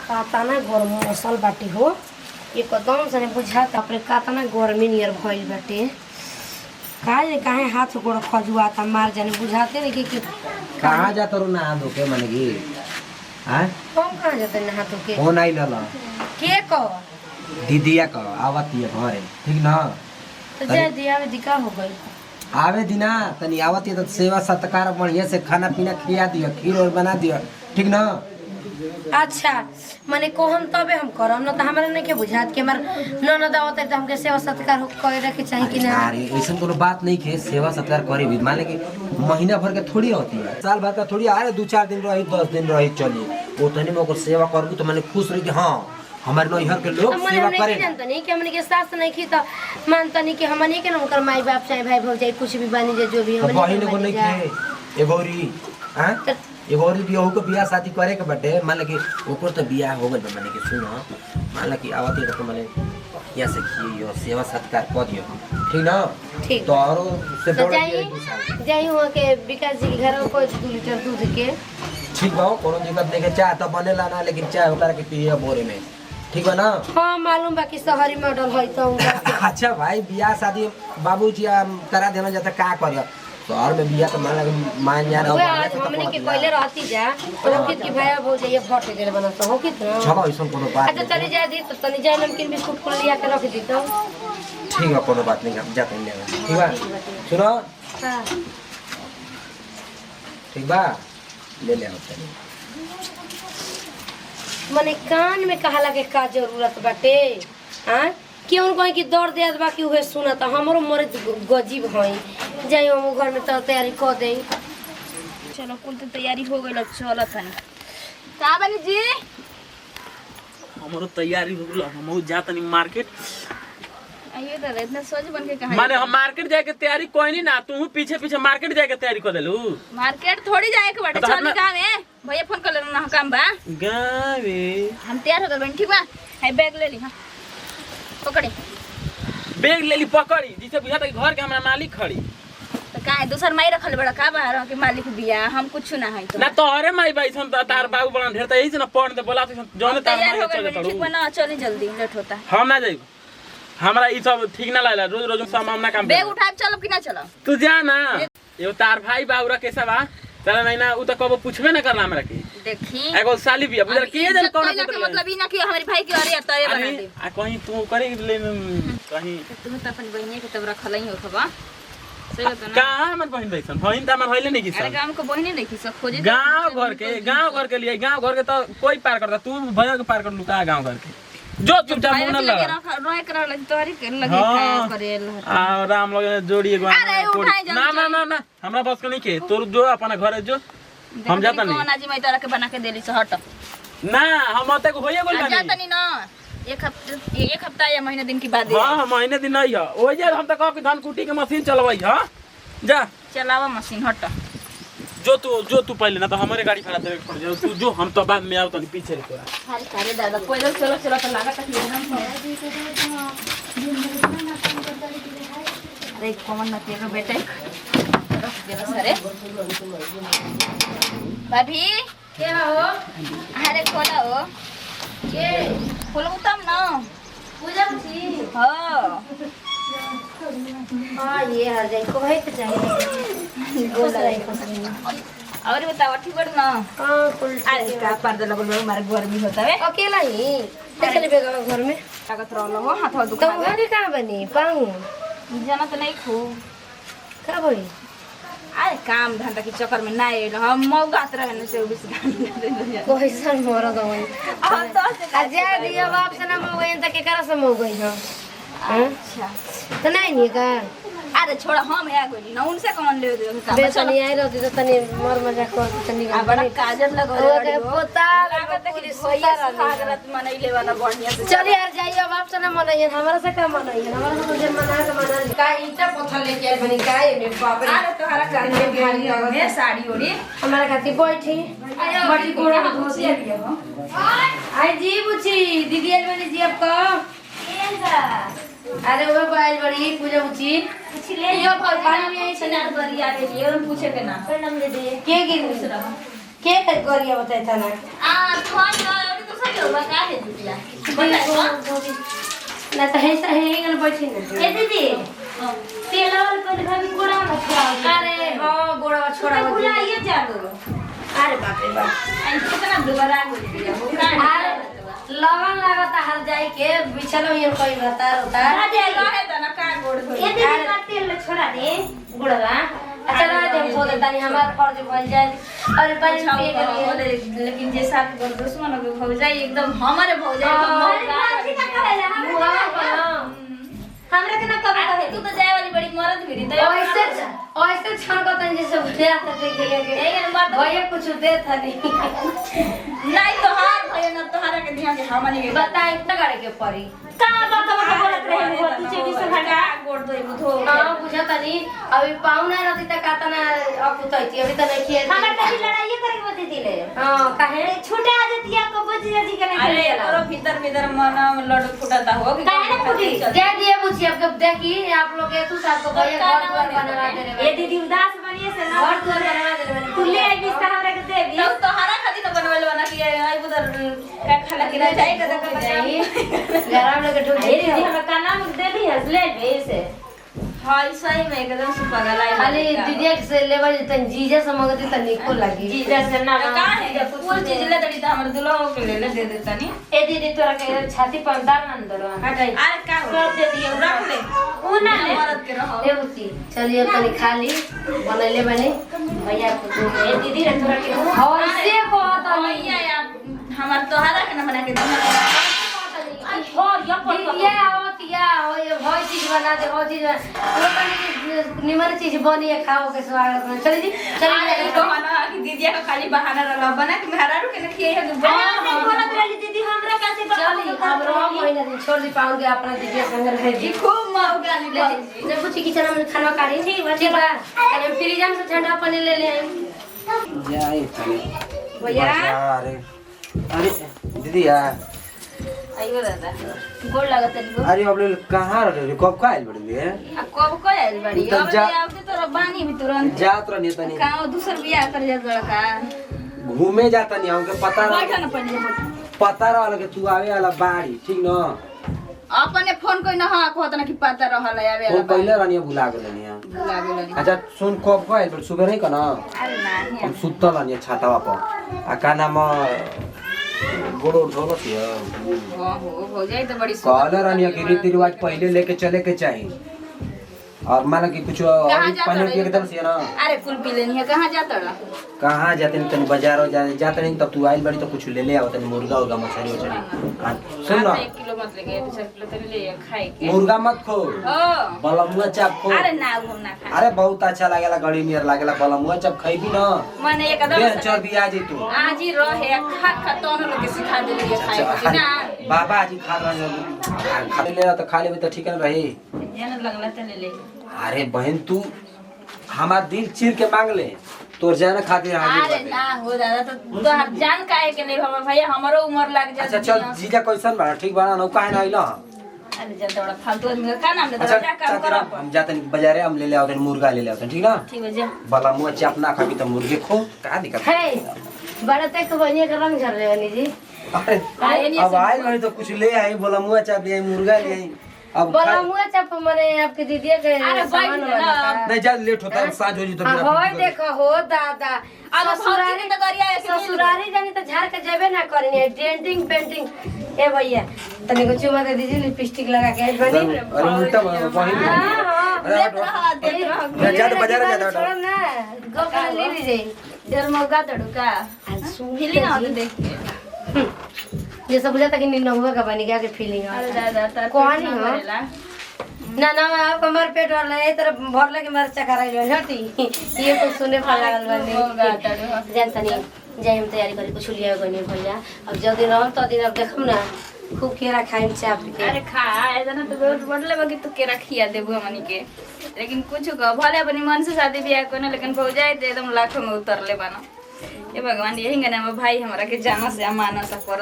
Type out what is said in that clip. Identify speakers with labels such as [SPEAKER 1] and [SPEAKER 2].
[SPEAKER 1] काता ना गरम मसल बाटे हो एकदम से बुझाता अपने काता ना गर्मी नियर भइल बाटे काहे हाथ गोड़ खजुआता मार जाने बुझाते नहीं कि
[SPEAKER 2] कहाँ जाता रो ना धोके मन की हां
[SPEAKER 1] हम कहाँ जाते नहा धोके
[SPEAKER 2] फोन आई लला
[SPEAKER 1] के को
[SPEAKER 2] दीदिया का आवती है घरे ठीक ना
[SPEAKER 1] तो जय दिया में दिका हो गई
[SPEAKER 2] आवे दिना तनी आवती है तो सेवा सत्कार बढ़िया से खाना पीना खिला दियो खीर और बना दियो ठीक ना
[SPEAKER 1] अच्छा माने को हम तबे हम करम न त हमरा नहीं के बुझात के हमर ननद आवत है त हमके सेवा सत्कार करे रखे चाहिए कि ना
[SPEAKER 2] अरे ऐसा कोनो बात नहीं के सेवा सत्कार करे भी मान ले कि महीना भर के थोड़ी होती है साल भर का थोड़ी अरे 2-4 दिन रही 10 दिन रही चली वो तनी में ओकर सेवा करबू तो माने खुश रही कि हां हमारे नैहर के लोग सेवा करे
[SPEAKER 1] जानत नहीं कि हमने के सास नहीं की त मानत नहीं कि हमने के उनकर माई बाप चाहे भाई भौजाई कुछ भी बनी जे जो भी
[SPEAKER 2] हमने बहिन को नहीं के एगोरी हां एगोरी बियाह को बियाह शादी करे के बटे मान ले कि ओकर तो बियाह हो गइल माने कि सुन मान ले कि आवती तो माने या से कियो सेवा सत्कार कर दियो ठीक ना
[SPEAKER 1] ठीक
[SPEAKER 2] तो औरो से
[SPEAKER 1] तो
[SPEAKER 2] बड़
[SPEAKER 1] जाई हुआ के विकास जी के घर को 2 लीटर दूध के
[SPEAKER 2] ठीक बा कोनो दिक्कत नहीं के चाय तो बनेला ना लेकिन चाय ओकरा के पिए बोरे में ठीक है ना
[SPEAKER 1] हां मालूम बा कि शहरी मॉडल है तो
[SPEAKER 2] अच्छा भाई बियाह शादी बाबूजी करा देना जाता का करियो शहर में बियाह तो मान जा रहा
[SPEAKER 1] है हमने के पहले रहती जा तो कित की भाई भौजाई फट गए बना तो हो कितना
[SPEAKER 2] चलो ऐसा कोनो बात
[SPEAKER 1] अच्छा चली जाए दी तो तनी जाए नमकीन बिस्कुट को लिया के रख दी तो
[SPEAKER 2] ठीक है कोनो बात नहीं हम जाते हैं ठीक बा सुनो
[SPEAKER 1] हां
[SPEAKER 2] ठीक बा ले ले आओ
[SPEAKER 1] मने कान में कहला के का जरूरत बाटे हां क्यों कोई की दौड़ दे बाकी उहे सुना त हमरो मरे गजीब हई जाई हम घर में तो तैयारी कर दे
[SPEAKER 3] चलो कुल तो तैयारी हो गइल चलत है का बनी जी
[SPEAKER 4] हमरो तैयारी हो गेल हम जात नहीं मार्केट
[SPEAKER 3] आइए तो इतना सोच बन के कहा
[SPEAKER 4] माने हम मार्केट जाए के तैयारी कोई नहीं ना तू पीछे पीछे मार्केट जाए के तैयारी कर देलू
[SPEAKER 3] मार्केट थोड़ी जाए के बाटे
[SPEAKER 4] तो
[SPEAKER 3] चल गांव में भैया फोन कर लेना काम बा
[SPEAKER 4] गावे
[SPEAKER 3] हम तैयार हो गए बन ठीक बा है बैग ले ली हां पकड़ी
[SPEAKER 4] बैग ले ली पकड़ी जिसे बुझाता कि घर के हमरा मालिक खड़ी
[SPEAKER 3] तो काहे दूसर माई रखल बड़ा का बाहर के मालिक बिया हम कुछ ना है तो
[SPEAKER 4] ना तोहरे माई बाई सन तार बाबू बना ढेर त यही से ना पढ़ दे बोला तो जौने तार
[SPEAKER 3] तैयार हो
[SPEAKER 4] माई
[SPEAKER 3] गए
[SPEAKER 4] चले
[SPEAKER 3] ठीक बा ना चली जल्दी लेट होता है
[SPEAKER 4] हम ना जाइब हमरा ई सब ठीक ना लागला रोज रोज सामना काम
[SPEAKER 3] बैग उठाए चलो कि ना चलो
[SPEAKER 4] तू जा ना एगो तार भाई बाबूरा कैसा बा चला नहीं ना उ तो कबो पूछबे ना करला हमरा के
[SPEAKER 3] देखी
[SPEAKER 4] एगो साली बिया बुझल के जन कौन
[SPEAKER 3] मतलब ई ना कि हमारी भाई के अरे तरे बना दे
[SPEAKER 4] आ कहीं तू करे ले कहीं
[SPEAKER 3] तुम तो अपन बहनी के तब रखल ही हो खबा सही होता ना
[SPEAKER 4] कहाँ हमर बहन बैसन बहन त हमर होइले नहीं
[SPEAKER 3] अरे
[SPEAKER 4] किसन
[SPEAKER 3] गांव को बहनी नहीं किस खोजे
[SPEAKER 4] गांव घर के लिए गांव घर के तो कोई पार करता तू भैया के पार कर लू का गांव घर के जो चुपचाप मुंह न लगा
[SPEAKER 3] रोए कर लगी तोरी के लगी खाया करेल
[SPEAKER 4] आ राम लगे जोड़ी एगो
[SPEAKER 3] अरे उठाई जल्दी
[SPEAKER 4] ना ना ना ना हमरा बस के नहीं के तोर जो अपन घर जो हम जाता नहीं
[SPEAKER 3] कौन आजी मैं तोरा के बना के देली से हट
[SPEAKER 4] ना हम तक होइए गेल
[SPEAKER 3] जाता नहीं ना एक हफ्ता या महीना दिन की बात है
[SPEAKER 4] हां महीने दिन नहीं है ओइ जे हम तक धान कुटी के मशीन चलवाई हां जा
[SPEAKER 3] चलावा मशीन हट
[SPEAKER 4] जो तू पहले ना तो हमारे गाड़ी भाड़ा देवे पड़ जाए तू जो हम तो बाद में आओ तो पीछे रे तोरा
[SPEAKER 3] अरे सारे दादा पैदल चलो चलो तो लागत है हम अरे कौन ना तेरे बेटे रख दे सारे भाभी
[SPEAKER 1] के हो
[SPEAKER 3] अरे खोला हो
[SPEAKER 1] के
[SPEAKER 3] खोलो तब ना
[SPEAKER 1] पूजा छी
[SPEAKER 3] हां
[SPEAKER 1] हां ये हर जाई को है के चाहिए गोला
[SPEAKER 3] और बताओ ठीक बड़ ना
[SPEAKER 1] हां कुल
[SPEAKER 3] अरे का पर्दा लगल हमारे घर में होता है
[SPEAKER 1] अकेला ही चले बेगा घर में
[SPEAKER 3] ताकत रहलो हो हाथ
[SPEAKER 1] तो
[SPEAKER 3] दुखा
[SPEAKER 1] घरे कहां बनी पाऊ
[SPEAKER 3] जाना तो नहीं खू
[SPEAKER 1] का भई
[SPEAKER 3] अरे काम धंधा के चक्कर में ना आइल हम मौगात रहने से बिस गाड़ी
[SPEAKER 1] कोई सन मोर दवई
[SPEAKER 3] हम तो
[SPEAKER 1] आजा दिया बाप से ना मोगई त के करा से मोगई हो
[SPEAKER 3] अच्छा
[SPEAKER 1] तो नहीं का
[SPEAKER 3] अरे छोड़ा हम आ गइली ना उनसे कौन ले दे काम
[SPEAKER 1] बेचनी आई रहती तो तनी मोर मजाक कर तनी
[SPEAKER 3] आ बड़ा काजल लगो
[SPEAKER 1] ओके पोता
[SPEAKER 3] लागत है कि सोया सागरत मनैले वाला बढ़िया से
[SPEAKER 1] चल यार जाइए बाप से ना मनइए हमरा से का मनइए हमरा से तुझे मना के मना का ईटा पत्थर लेके आई बनी का ये में बाप रे
[SPEAKER 3] अरे तोहरा कान में भारी हो है साड़ी ओड़ी
[SPEAKER 1] हमारे खाती बैठी बड़ी कोड़ा घोसी हो आई जी बुची दीदी आई बनी जी आपको अरे वो बाइल बड़ी पूजा बुची
[SPEAKER 3] ले यो पानी में आई सनार गरिया रे ये और पूछे के ना प्रणाम दे दे
[SPEAKER 1] के गिर के गरिया बताए था ना
[SPEAKER 3] आ फोन और तो सही बता दे दीजिए
[SPEAKER 1] ना तो है गल बैठी ना
[SPEAKER 3] ए दीदी तेल और कोई भाभी गोड़ा मत खाओ
[SPEAKER 1] अरे हां गोड़ा छोड़ा
[SPEAKER 3] बुलाइए जादू
[SPEAKER 1] अरे बाप रे बाप
[SPEAKER 3] आई कितना दोबारा बोल दिया वो का
[SPEAKER 1] लवन लागता हर जाई के बिछलो ये कोई बता रोता
[SPEAKER 3] आ दे रहे त ना का गोड़ धो ए दीदी का तेल छोड़ा दे
[SPEAKER 1] गुड़वा अच्छा रह दे धो दे तानी हमार फर्ज बन जाए और पानी पिए के लिए
[SPEAKER 3] लेकिन जे साथ कर दुश्मन के भौजाई एकदम हमारे भौजाई हमरा के ना कब कहे तू तो जाए वाली बड़ी मरद भिड़ी तो
[SPEAKER 1] ऐसे छन को तन जैसे उठे आता देखे के
[SPEAKER 3] एक मर्द
[SPEAKER 1] भैया कुछ दे था नहीं
[SPEAKER 3] नहीं तो हार भैया ना तोहरा के दिया के हमनी के
[SPEAKER 1] बताए त करे के पड़ी
[SPEAKER 3] का बात बोलत रहे हो तू चेकी से घटा गोड़ धोई बुधो
[SPEAKER 1] हां बुझा तनी अभी पाउना रहती त काता ना अपुतैती अभी त नहीं किए
[SPEAKER 3] हमरा तभी लड़ाई करे के बती दिले
[SPEAKER 1] हां काहे
[SPEAKER 3] छूटे आ जती या को बजी जी के नहीं अरे तोरो भीतर मन लड़ फुटाता हो कि काहे ना फुटी
[SPEAKER 1] दे दिए बुझी अब देखी आप लोग एक साथ को भैया घर द्वार बनवा दे रहे
[SPEAKER 3] ये दीदी उदास बनिए से ना
[SPEAKER 1] घर द्वार बनवा दे रहे
[SPEAKER 3] तू ले आई बिस्ता हमरा के दे दी तो हरा खाती न बनवेल बना कि आई उधर का खाला कि नहीं जाए तो
[SPEAKER 1] जाई गरम लगे ठो
[SPEAKER 3] दीदी हमरा का नाम दे दी है ले बे से हां सही में एकदम से पागल आई
[SPEAKER 1] खाली दीदी से लेवा तन जीजा समगती त निको लागी
[SPEAKER 3] जीजा से ना का है कुछ चीज ले दड़ी त हमर दुल्हा के ले दे देता नी ए दीदी तोरा के छाती पर दाल न दरो हटाई अरे का सब दे दिए रख ले उ ना ले मरद के रहो
[SPEAKER 1] ए बुती चलिए तनी खाली बनैले बने भैया को
[SPEAKER 3] ए दीदी रे तोरा के
[SPEAKER 1] और से कहत
[SPEAKER 3] भैया हमर तोहरा के ना बना के दे और
[SPEAKER 1] ये आवतिया हो ये बहुत चीज बना दे बहुत चीज वो तनी निमन चीज बनी है खाओ के स्वागत में चली जी
[SPEAKER 3] अरे ई कहना कि दीदी का खाली बहाना रहला बना के मेहरारू के न खिए है बना बोलत रही दीदी हमरा कैसे
[SPEAKER 1] चली हम रो महीना दिन छोड़ दी पाऊं के अपना दीदी संग रह जी
[SPEAKER 3] खूब मौगाली बोल
[SPEAKER 1] जब कुछ किचन में खाना काढ़ी ठीक बा अरे फ्रिज में से ठंडा पानी ले ले
[SPEAKER 2] जाए
[SPEAKER 3] भैया
[SPEAKER 2] अरे दीदी यार
[SPEAKER 3] आइयो दादा गोड़ लागत है
[SPEAKER 2] अरे अब लोग कहाँ रह रहे कब का आइल बड़ी है
[SPEAKER 3] आ कब को आइल बड़ी
[SPEAKER 2] तब
[SPEAKER 3] अब
[SPEAKER 2] जा-
[SPEAKER 3] आवते तोरा बानी भी तुरंत
[SPEAKER 2] जात रहनी तनी
[SPEAKER 3] काओ दूसर बियाह कर जा लड़का
[SPEAKER 2] घूमे जाता नहीं हमके पता
[SPEAKER 3] बैठा
[SPEAKER 2] रह
[SPEAKER 3] न पड़ी
[SPEAKER 2] पता रहल कि तू आवे वाला बाड़ी ठीक न
[SPEAKER 3] अपने फोन कोई न हां कहत न कि पता रहल आवे
[SPEAKER 2] फोन पहले रहनी भुला गेल नहीं
[SPEAKER 3] भुला गेल
[SPEAKER 2] अच्छा सुन कब का आइल बड़ी सुबह नहीं कना
[SPEAKER 3] अरे नहीं
[SPEAKER 2] हम सुतल रहनी छातावा पर आ का नाम गोड़ो ढोलो थिया
[SPEAKER 3] हां हो जाए तो बड़ी
[SPEAKER 2] कहले रहनी कि रीति रिवाज पहले लेके चले के चाहिए और माना कि कुछ अभी
[SPEAKER 3] जाता
[SPEAKER 2] पानी
[SPEAKER 3] रही?
[SPEAKER 2] पिए के तरफ से ना
[SPEAKER 3] अरे कुल पी लेनी है कहां जाता रहा
[SPEAKER 2] कहाँ जाते नहीं तनी बाजार जाते नहीं तब तू आइल बड़ी तो कुछ ले ले आओ तनी मुर्गा उर्गा मछली उछली सुन ना
[SPEAKER 3] 1 किलो मत लेके 2 किलो तो ले खाए के
[SPEAKER 2] मुर्गा मत खो
[SPEAKER 3] हां
[SPEAKER 2] बलमुआ चाप खो
[SPEAKER 3] अरे ना वो ना खा
[SPEAKER 2] अरे बहुत अच्छा लागेला गड़ी नियर लागेला बलमुआ चाप खइबी ना
[SPEAKER 3] माने एकदम
[SPEAKER 2] देह चर्बी आ जइतू
[SPEAKER 3] आज ही रहे खा तोन लोग के सिखा दे लिए खाए के ना
[SPEAKER 2] बाबा जी खा रहे खा ले तो खा लेबे तो ठीक न रही
[SPEAKER 3] जन लगला त ले ले
[SPEAKER 2] अरे बहन तू हमार दिल चीर के मांग ले तोर जाने खातिर हाजिर
[SPEAKER 3] अरे
[SPEAKER 2] बाटे।
[SPEAKER 3] ना हो दादा तो हर जान काहे के नहीं हमर भैया हमरो उम्र लग जा
[SPEAKER 2] अच्छा चल जीजा कैसन बा ठीक बा ना काहे ना आइल
[SPEAKER 3] अरे जब थोड़ा फालतू आदमी का नाम ले
[SPEAKER 2] अच्छा
[SPEAKER 3] क्या काम
[SPEAKER 2] चाचा
[SPEAKER 3] करब
[SPEAKER 2] हम जाते नहीं बाजारे हम ले ले आवतन मुर्गा ले ले आवतन ठीक ना
[SPEAKER 3] ठीक है जा
[SPEAKER 2] बलमुआ चाप ना खाबी तो मुर्गे खो का दिक्कत
[SPEAKER 1] है बड़ा तक बनिए का रंग झर रहे जी
[SPEAKER 2] अरे अब आइल बड़ी तो कुछ ले आई बलमुआ चाप ले आई मुर्गा ले आई अब
[SPEAKER 1] बोला मुए चप मने आपके दीदी के
[SPEAKER 3] अरे
[SPEAKER 1] सामान
[SPEAKER 3] बैठ
[SPEAKER 1] वाला
[SPEAKER 3] ना।
[SPEAKER 1] का।
[SPEAKER 2] नहीं जा लेट होता है साँझ हो जी तो मेरा
[SPEAKER 1] होय देखो हो दादा
[SPEAKER 3] अब
[SPEAKER 1] ससुरारी
[SPEAKER 3] तो गरिया है
[SPEAKER 1] ससुरारी जानी तो झाड़ के जेबे ना करनी डेंटिंग पेंटिंग ए भैया तनी को चुमा दे दीजिए लिपस्टिक लगा के बनी
[SPEAKER 2] अरे उल्टा वही जा तो बाजार जा
[SPEAKER 1] छोड़ ना गो का ले लीजिए
[SPEAKER 3] देर मौका तड़का
[SPEAKER 1] आज सुन
[SPEAKER 3] फीलिंग आते देख के
[SPEAKER 1] ये सब बुझाता कि निन्नहुआ का बनी गया के फीलिंग
[SPEAKER 3] अरे दादा तार
[SPEAKER 1] कहानी
[SPEAKER 3] पेट
[SPEAKER 1] हो?
[SPEAKER 3] ना भरेला।
[SPEAKER 1] ना ना आपका मर पेट वाला है तरफ भरले के मर चकरा गइल हटी ये कुछ सुने पर लागल
[SPEAKER 3] मौका
[SPEAKER 1] बनी
[SPEAKER 3] तड़का
[SPEAKER 1] जानता नहीं जाए हम तैयारी करी कुछ लिया गनी भैया अब जब दिन रहम तो दिन अब देखम ना खूब केरा खाइम चाप के
[SPEAKER 3] अरे खा ऐसा ना तो बहुत बढ़ले बाकी तो के रखिया देबो हमनी के लेकिन कुछ कह भले अपनी मन से शादी ब्याह कोने लेकिन हो जाए तो एकदम लाखों में उतरले बना ये भगवान यही गने भाई हमरा के जाना से माना सा कर